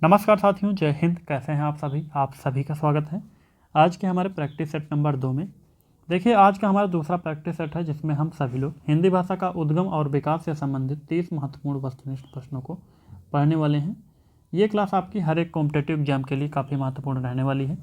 नमस्कार साथियों, जय हिंद। कैसे हैं आप सभी का स्वागत है आज के हमारे प्रैक्टिस सेट नंबर 2 में। देखिए, आज का हमारा दूसरा प्रैक्टिस सेट है जिसमें हम सभी लोग हिंदी भाषा का उद्गम और विकास से संबंधित 30 महत्वपूर्ण वस्तुनिष्ठ प्रश्नों को पढ़ने वाले हैं। ये क्लास आपकी हर एक कॉम्पिटेटिव एग्जाम के लिए काफ़ी महत्वपूर्ण रहने वाली है।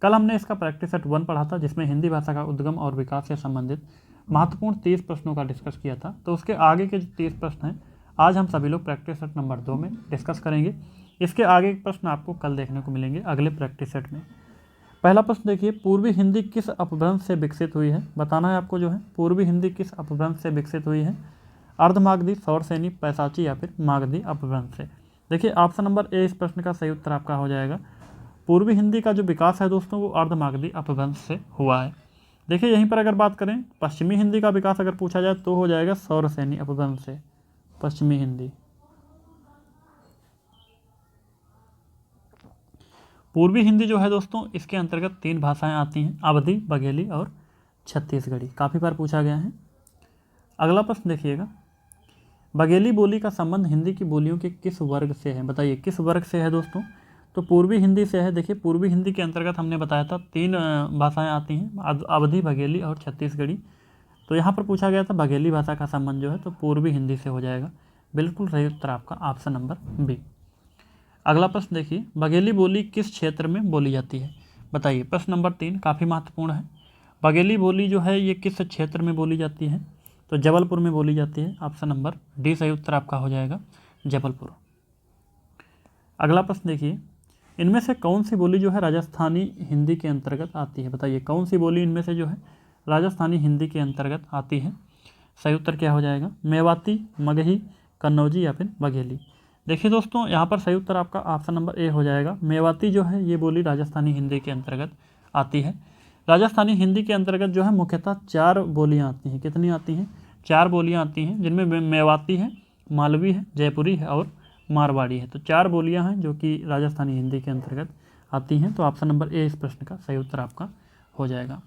कल हमने इसका प्रैक्टिस सेट 1 पढ़ा था जिसमें हिंदी भाषा का उद्गम और विकास से संबंधित महत्वपूर्ण 30 प्रश्नों का डिस्कस किया था। तो उसके आगे के जो 30 प्रश्न हैं आज हम सभी लोग प्रैक्टिस सेट नंबर 2 में डिस्कस करेंगे। इसके आगे के प्रश्न आपको कल देखने को मिलेंगे अगले प्रैक्टिस सेट में। पहला प्रश्न देखिए, पूर्वी हिंदी किस अपभ्रंश से विकसित हुई है? बताना है आपको जो है पूर्वी हिंदी किस अपभ्रंश से विकसित हुई है। अर्धमागधी, सौरसेनी, पैसाची या फिर मागधी अपभ्रंश से। देखिए, ऑप्शन नंबर ए इस प्रश्न का सही उत्तर आपका हो जाएगा। पूर्वी हिंदी का जो विकास है दोस्तों वो अर्धमागधी अपभ्रंश से हुआ है। देखिए, यहीं पर अगर बात करें पश्चिमी हिंदी का विकास अगर पूछा जाए तो हो जाएगा सौरसेनी अपभ्रंश से। पश्चिमी हिंदी, पूर्वी हिंदी जो है दोस्तों इसके अंतर्गत 3 भाषाएं आती हैं, अवधी, बघेली और छत्तीसगढ़ी। काफ़ी बार पूछा गया है। अगला प्रश्न देखिएगा, बघेली बोली का संबंध हिंदी की बोलियों के किस वर्ग से है? बताइए किस वर्ग से है दोस्तों? तो पूर्वी हिंदी से है। देखिए, पूर्वी हिंदी के अंतर्गत हमने बताया था 3 भाषाएं आती हैं, अवधी, बघेली और छत्तीसगढ़ी। तो यहाँ पर पूछा गया था बघेली भाषा का संबंध जो है तो पूर्वी हिंदी से हो जाएगा। बिल्कुल सही उत्तर आपका ऑप्शन नंबर बी। अगला प्रश्न देखिए, बघेली बोली किस क्षेत्र में बोली जाती है? बताइए। प्रश्न नंबर 3 काफ़ी महत्वपूर्ण है। बघेली बोली जो है ये किस क्षेत्र में बोली जाती है? तो जबलपुर में बोली जाती है। ऑप्शन नंबर डी सही उत्तर आपका हो जाएगा, जबलपुर। अगला प्रश्न देखिए, इनमें से कौन सी बोली जो है राजस्थानी हिंदी के अंतर्गत आती है? बताइए कौन सी बोली इनमें से जो है राजस्थानी हिंदी के अंतर्गत आती है? सही उत्तर क्या हो जाएगा? मेवाती, मगही, कन्नौजी या फिर बघेली। देखिए दोस्तों, यहाँ पर सही उत्तर आपका ऑप्शन नंबर ए हो जाएगा। मेवाती जो है ये बोली राजस्थानी हिंदी के अंतर्गत आती है। राजस्थानी हिंदी के अंतर्गत जो है मुख्यतः 4 बोलियाँ आती हैं। कितनी आती हैं? 4 बोलियाँ आती हैं जिनमें मेवाती है, मालवी है, जयपुरी है और मारवाड़ी है। तो 4 बोलियाँ हैं जो कि राजस्थानी हिंदी के अंतर्गत आती हैं। तो ऑप्शन नंबर ए इस प्रश्न का सही उत्तर आपका हो जाएगा।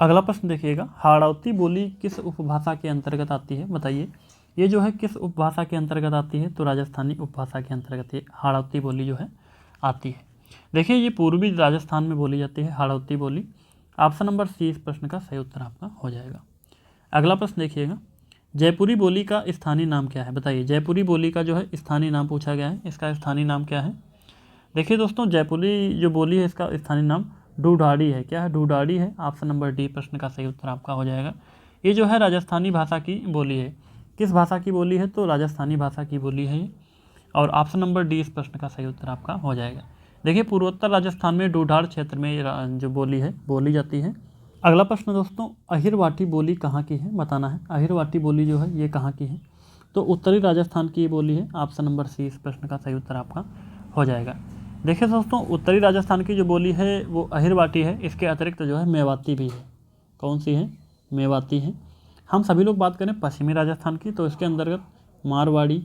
अगला प्रश्न देखिएगा, हाड़ौती बोली किस उपभाषा के अंतर्गत आती है? बताइए ये जो है किस उपभाषा के अंतर्गत आती है? तो राजस्थानी उपभाषा के अंतर्गत ये हाड़ौती बोली जो है आती है। देखिए, ये पूर्वी राजस्थान में बोली जाती है हाड़ौती बोली। ऑप्शन नंबर सी इस प्रश्न का सही उत्तर आपका हो जाएगा। अगला प्रश्न देखिएगा, जयपुरी बोली का स्थानीय नाम क्या है? बताइए जयपुरी बोली का जो है स्थानीय नाम पूछा गया है, इसका स्थानीय नाम क्या है? देखिए दोस्तों, जयपुरी जो बोली है इसका स्थानीय नाम ढूढ़ाड़ी है। क्या है? ढूढ़ाड़ी है। ऑप्शन नंबर डी प्रश्न का सही उत्तर आपका हो जाएगा। ये जो है राजस्थानी भाषा की बोली है। किस भाषा की बोली है? तो राजस्थानी भाषा की बोली है ये। और ऑप्शन नंबर डी इस प्रश्न का सही उत्तर आपका हो जाएगा। देखिए, पूर्वोत्तर राजस्थान में ढूढ़ाड़ क्षेत्र में जो बोली है बोली जाती है। अगला प्रश्न दोस्तों, अहिरवाटी बोली कहाँ की है? बताना है अहिरवाटी बोली जो है ये कहाँ की है? तो उत्तरी राजस्थान की ये बोली है। ऑप्शन नंबर सी इस प्रश्न का सही उत्तर आपका हो जाएगा। देखिए दोस्तों, उत्तरी राजस्थान की जो बोली है वो अहिरवाटी है। इसके अतिरिक्त जो है मेवाती भी है। कौन सी है? मेवाती है। हम सभी लोग बात करें पश्चिमी राजस्थान की तो इसके अंतर्गत मारवाड़ी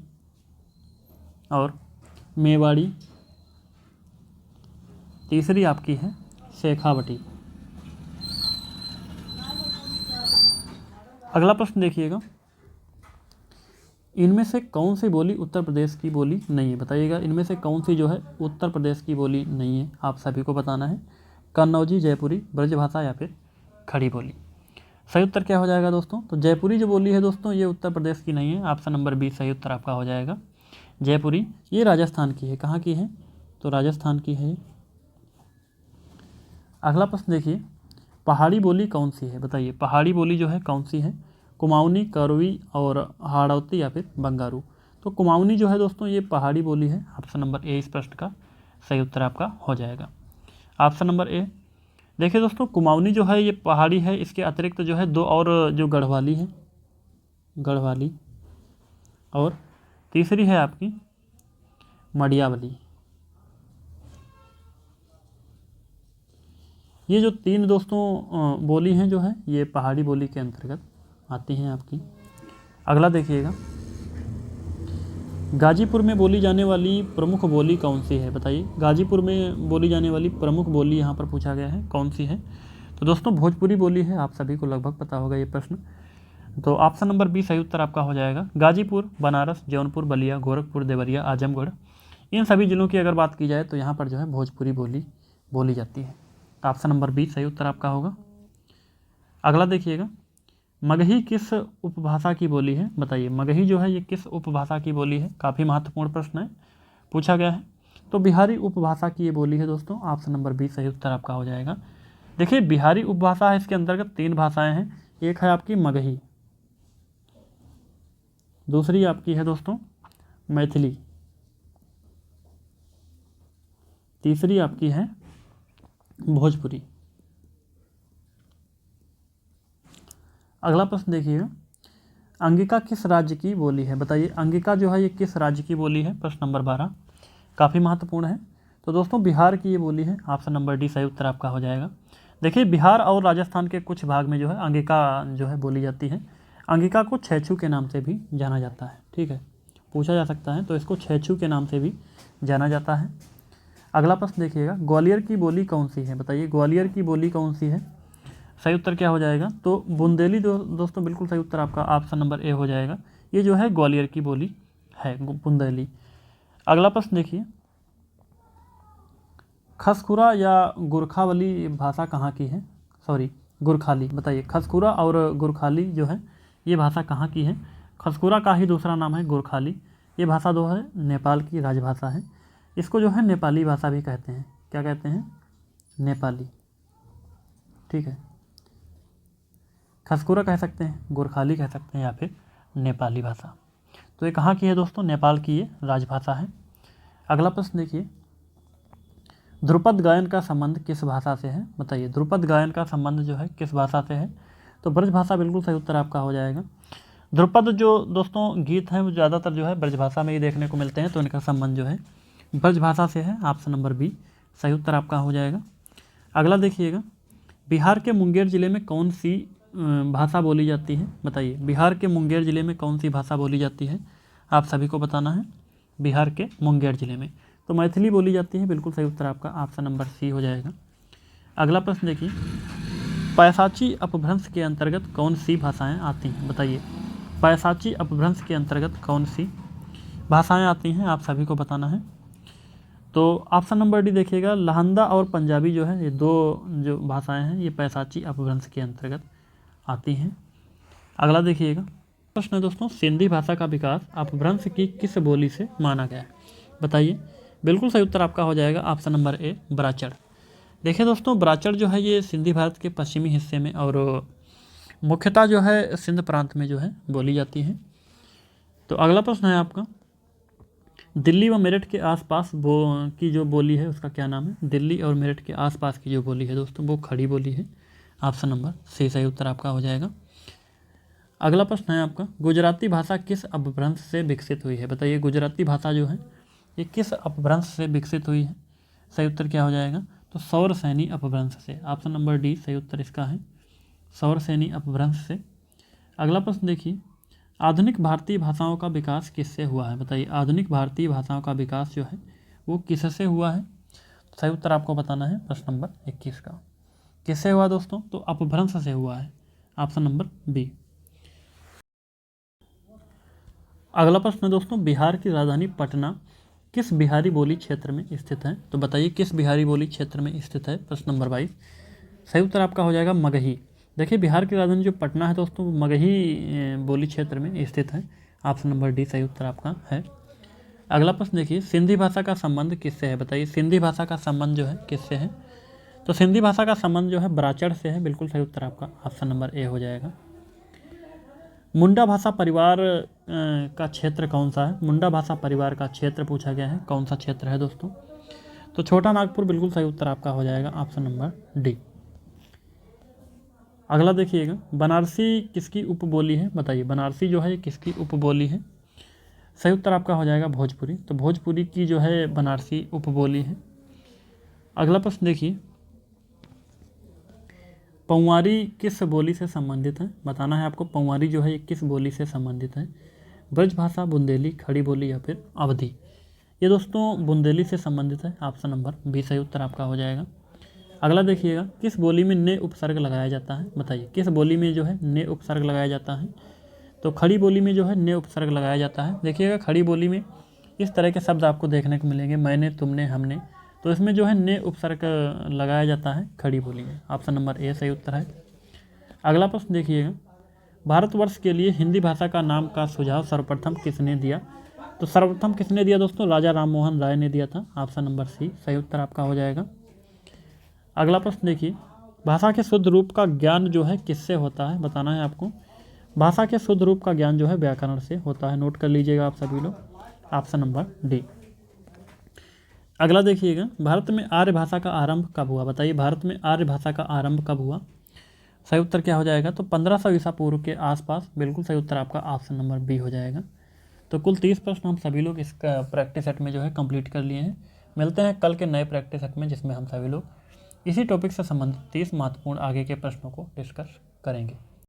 और मेवाड़ी, तीसरी आपकी है शेखावटी। अगला प्रश्न देखिएगा, इनमें से कौन सी बोली उत्तर प्रदेश की बोली नहीं है? बताइएगा इनमें से कौन सी जो है उत्तर प्रदेश की बोली नहीं है? आप सभी को बताना है। कन्नौजी, जयपुरी, ब्रजभाषा या फिर खड़ी बोली। सही उत्तर क्या हो जाएगा दोस्तों? तो जयपुरी जो बोली है दोस्तों ये उत्तर प्रदेश की नहीं है। ऑप्शन नंबर बी सही उत्तर आपका हो जाएगा। जयपुरी ये राजस्थान की है। कहाँ की है? तो राजस्थान की है। अगला प्रश्न देखिए, पहाड़ी बोली कौन सी है? बताइए पहाड़ी बोली जो है कौन सी है? कुमाऊनी, करवी और हाड़ौती या फिर बंगारू। तो कुमाऊनी जो है दोस्तों ये पहाड़ी बोली है। ऑप्शन नंबर ए इस प्रश्न का सही उत्तर आपका हो जाएगा। Option number A. देखिए दोस्तों, कुमाऊनी जो है ये पहाड़ी है। इसके अतिरिक्त जो है 2 और जो गढ़वाली है, गढ़वाली, और तीसरी है आपकी मडियावली। ये जो 3 दोस्तों बोली हैं जो है ये पहाड़ी बोली के अंतर्गत आती हैं आपकी। अगला देखिएगा, गाजीपुर में बोली जाने वाली प्रमुख बोली कौन सी है? बताइए गाजीपुर में बोली जाने वाली प्रमुख बोली यहाँ पर पूछा गया है कौन सी है? तो दोस्तों भोजपुरी बोली है। आप सभी को लगभग पता होगा ये प्रश्न। तो ऑप्शन नंबर बी सही उत्तर आपका हो जाएगा। गाजीपुर, बनारस, जौनपुर, बलिया, गोरखपुर, देवरिया, आजमगढ़ इन सभी जिलों की अगर बात की जाए तो यहाँ पर जो है भोजपुरी बोली जाती है। ऑप्शन नंबर बी सही उत्तर आपका होगा। अगला देखिएगा, मगही किस उपभाषा की बोली है? बताइए, मगही जो है ये किस उपभाषा की बोली है? काफ़ी महत्वपूर्ण प्रश्न है, पूछा गया है। तो बिहारी उपभाषा की ये बोली है दोस्तों। ऑप्शन नंबर बी सही उत्तर आपका हो जाएगा। देखिए, बिहारी उपभाषा है, इसके अंतर्गत 3 भाषाएं हैं। एक है आपकी मगही, दूसरी आपकी है दोस्तों मैथिली, तीसरी आपकी है भोजपुरी। अगला प्रश्न देखिएगा, अंगिका किस राज्य की बोली है? बताइए, अंगिका जो है ये किस राज्य की बोली है? प्रश्न नंबर 12, काफ़ी महत्वपूर्ण है। तो दोस्तों बिहार की ये बोली है। ऑप्शन नंबर डी सही उत्तर आपका हो जाएगा। देखिए, बिहार और राजस्थान के कुछ भाग में जो है अंगिका जो है बोली जाती है। अंगिका को छैछू के नाम से भी जाना जाता है, ठीक है, पूछा जा सकता है, तो इसको छैछू के नाम से भी जाना जाता है। अगला प्रश्न देखिएगा, ग्वालियर की बोली कौन सी है? बताइए, ग्वालियर की बोली कौन सी है? सही उत्तर क्या हो जाएगा? तो बुंदेली दोस्तों बिल्कुल सही उत्तर आपका ऑप्शन नंबर ए हो जाएगा। ये जो है ग्वालियर की बोली है, बुंदेली। अगला प्रश्न देखिए, खसखुरा या गुरखावली भाषा कहाँ की है? सॉरी, गुरखाली। बताइए, खसखुरा और गुरखाली जो है ये भाषा कहाँ की है? खसखुरा का ही दूसरा नाम है गुरखाली। ये भाषा जो है नेपाल की राजभाषा है। इसको जो है नेपाली भाषा भी कहते हैं। क्या कहते हैं? नेपाली, ठीक है। खसखुरा कह सकते हैं, गुरखाली कह सकते हैं, या फिर नेपाली भाषा। तो ये कहाँ की है दोस्तों? नेपाल की ये राजभाषा है। अगला प्रश्न देखिए, ध्रुपद गायन का संबंध किस भाषा से है? बताइए, ध्रुपद गायन का संबंध जो है किस भाषा से है? तो ब्रज भाषा बिल्कुल सही उत्तर आपका हो जाएगा। ध्रुपद जो दोस्तों गीत हैं वो ज़्यादातर जो है ब्रज भाषा में ही देखने को मिलते हैं, तो इनका संबंध जो है ब्रज भाषा से है। ऑप्शन नंबर बी सही उत्तर आपका हो जाएगा। अगला देखिएगा, बिहार के मुंगेर ज़िले में कौन सी भाषा बोली जाती है? बताइए, बिहार के मुंगेर ज़िले में कौन सी भाषा बोली जाती है? आप सभी को बताना है। बिहार के मुंगेर ज़िले में तो मैथिली बोली जाती है। बिल्कुल सही उत्तर आपका ऑप्शन नंबर सी हो जाएगा। अगला प्रश्न देखिए, पैसाची अपभ्रंश के अंतर्गत कौन सी भाषाएं आती हैं? बताइए, पैसाची अपभ्रंश के अंतर्गत कौन सी भाषाएं आती हैं? आप सभी को बताना है। तो ऑप्शन नंबर डी देखिएगा, लहंदा और पंजाबी जो है ये 2 जो भाषाएं हैं ये पैसाची अपभ्रंश के अंतर्गत आती हैं। अगला देखिएगा प्रश्न है दोस्तों, सिंधी भाषा का विकास अपभ्रंश की किस बोली से माना गया है? बताइए, बिल्कुल सही उत्तर आपका हो जाएगा ऑप्शन नंबर ए बराचड़। देखिए दोस्तों, बराचड़ जो है ये सिंधी भारत के पश्चिमी हिस्से में और मुख्यतः जो है सिंध प्रांत में जो है बोली जाती है। तो अगला प्रश्न है आपका, दिल्ली व मेरठ के आसपास की जो बोली है उसका क्या नाम है? दिल्ली और मेरठ के आसपास की जो बोली है दोस्तों वो खड़ी बोली है। ऑप्शन नंबर सी सही उत्तर आपका हो जाएगा। अगला प्रश्न है आपका, गुजराती भाषा किस अपभ्रंश से विकसित हुई है? बताइए, गुजराती भाषा जो है ये किस अपभ्रंश से विकसित हुई है? सही उत्तर क्या हो जाएगा? तो सौरसेनी अपभ्रंश से। ऑप्शन नंबर डी सही उत्तर इसका है, सौरसेनी अपभ्रंश से। अगला प्रश्न देखिए, आधुनिक भारतीय भाषाओं का विकास किससे हुआ है? बताइए, आधुनिक भारतीय भाषाओं का विकास जो है वो किससे हुआ है? सही उत्तर आपको बताना है प्रश्न नंबर 21 का। किससे हुआ दोस्तों? तो अपभ्रंश से हुआ है। Option number B. अगला प्रश्न है दोस्तों, बिहार की राजधानी पटना किस बिहारी बोली क्षेत्र में स्थित है? तो बताइए, किस बिहारी बोली क्षेत्र में स्थित है? प्रश्न नंबर 22। सही उत्तर आपका हो जाएगा मगही। देखिए, बिहार की राजधानी जो पटना है दोस्तों मगही बोली क्षेत्र में स्थित है। ऑप्शन नंबर डी सही उत्तर आपका है। अगला प्रश्न देखिए, सिंधी भाषा का संबंध किससे है? बताइए, सिंधी भाषा का संबंध जो है किससे है? तो सिंधी भाषा का संबंध जो है बराचड़ से है। बिल्कुल सही उत्तर आपका ऑप्शन नंबर ए हो जाएगा। मुंडा भाषा परिवार का क्षेत्र कौन सा है? मुंडा भाषा परिवार का क्षेत्र पूछा गया है, कौन सा क्षेत्र है दोस्तों? तो छोटा नागपुर बिल्कुल सही उत्तर आपका हो जाएगा ऑप्शन नंबर डी। अगला देखिएगा, बनारसी किसकी उपबोली है? बताइए, बनारसी जो है ये किसकी उपबोली है? सही उत्तर आपका हो जाएगा भोजपुरी। तो भोजपुरी की जो है बनारसी उपबोली है। अगला प्रश्न देखिए, पौवारी किस बोली से संबंधित है? बताना है आपको, पौवारी जो है ये किस बोली से संबंधित है? ब्रज भाषा, बुंदेली, खड़ी बोली या फिर अवधी? ये दोस्तों बुंदेली से संबंधित है। ऑप्शन नंबर बी सही उत्तर आपका हो जाएगा। अगला देखिएगा, किस बोली में ने उपसर्ग लगाया जाता है? बताइए, किस बोली में जो है ने उपसर्ग लगाया जाता है? तो खड़ी बोली में जो है ने उपसर्ग लगाया जाता है। देखिएगा, खड़ी बोली में इस तरह के शब्द आपको देखने को मिलेंगे, मैंने, तुमने, हमने। तो इसमें जो है ने उपसर्ग लगाया जाता है खड़ी बोली में। ऑप्शन नंबर ए सही उत्तर है। अगला प्रश्न देखिएगा, भारतवर्ष के लिए हिंदी भाषा का नाम का सुझाव सर्वप्रथम किसने दिया? तो सर्वप्रथम किसने दिया दोस्तों? राजा राममोहन राय ने दिया था। ऑप्शन नंबर सी सही उत्तर आपका हो जाएगा। अगला प्रश्न देखिए, भाषा के शुद्ध रूप का ज्ञान जो है किससे होता है? बताना है आपको। भाषा के शुद्ध रूप का ज्ञान जो है व्याकरण से होता है। नोट कर लीजिएगा आप सभी लोग। Option number D. अगला देखिएगा, भारत में आर्य भाषा का आरंभ कब हुआ? बताइए, भारत में आर्य भाषा का आरंभ कब हुआ? सही उत्तर क्या हो जाएगा? तो 1500 ईसा पूर्व के आसपास। बिल्कुल सही उत्तर आपका ऑप्शन नंबर बी हो जाएगा। तो कुल 30 प्रश्न हम सभी लोग इसका प्रैक्टिस सेट में जो है कंप्लीट कर लिए हैं। मिलते हैं कल के नए प्रैक्टिस सेट में, जिसमें हम सभी लोग इसी टॉपिक से संबंधित 30 महत्वपूर्ण आगे के प्रश्नों को डिस्कस करेंगे।